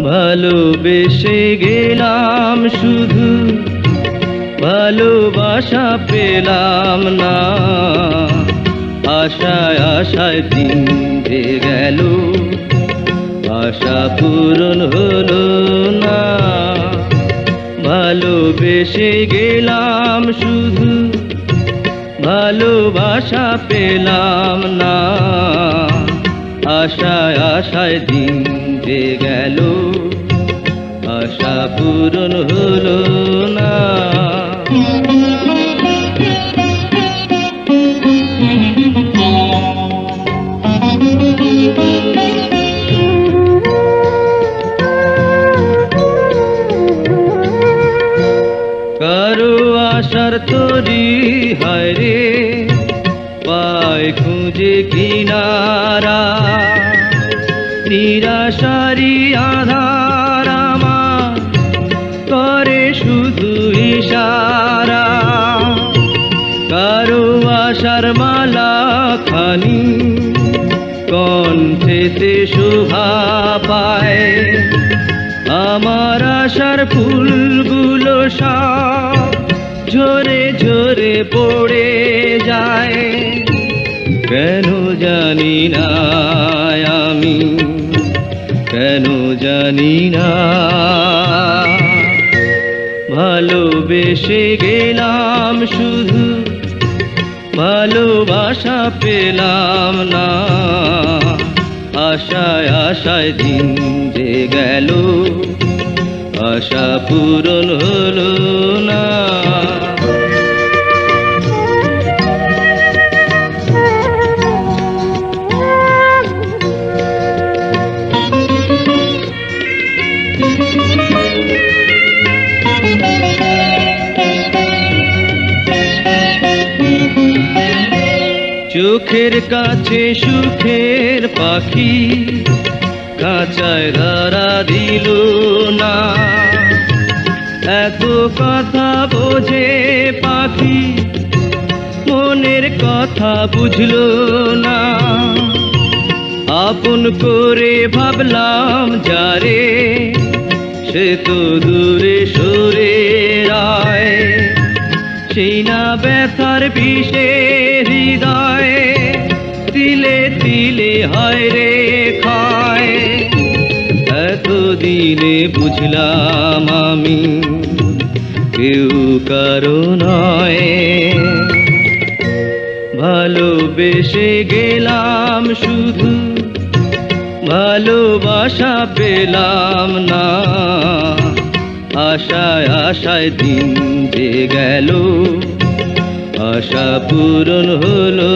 ভালোবেসে গেলাম শুধু ভালোবাসা পেলাম না, আশায় আশায় দিন যে গেল আশা পূরণ হলো না। ভালোবেসে গেলাম শুধু ভালোবাসা পেলাম না, আশায় আশায় দিন যে গেল আশা পূরণ হলো না। কারো আশার তরি হয় রে পায় খুঁজে কিনারা, নিরাশারি আধার আমার করে শুধু ইশারা। কারো আশার মালা খানি কণ্ঠেতে শোভা পায়, আমার আশার ফুলগুলো সব ঝরে ঝরে পড়ে যায়। কেন জানি না আমি, কেন জানি না। ভালোবেসে গেলাম শুধু ভালোবাসা পেলাম না, আশায় আশায় দিন যে গেল আশা পূরণ হলো না। চোখের কাছে সুখের পাখি খাঁচায় ধরা দিল না, এত কথা বোঝে পাখি মনের কথা বুঝলো না। আপন করে ভাবলাম যারে সে তো দূরে সরে রায়, সেই না ব্যথার বিষে হৃদয়ে তিলে তিলে হয় রে খায়। এতদিনে বুঝলাম আমি কেউ কারো নয়, ভালোবেসে গেলাম শুধু ভালোবাসা পেলাম না, আশায় আশায় দিন যে গেল আশা পূরণ হলো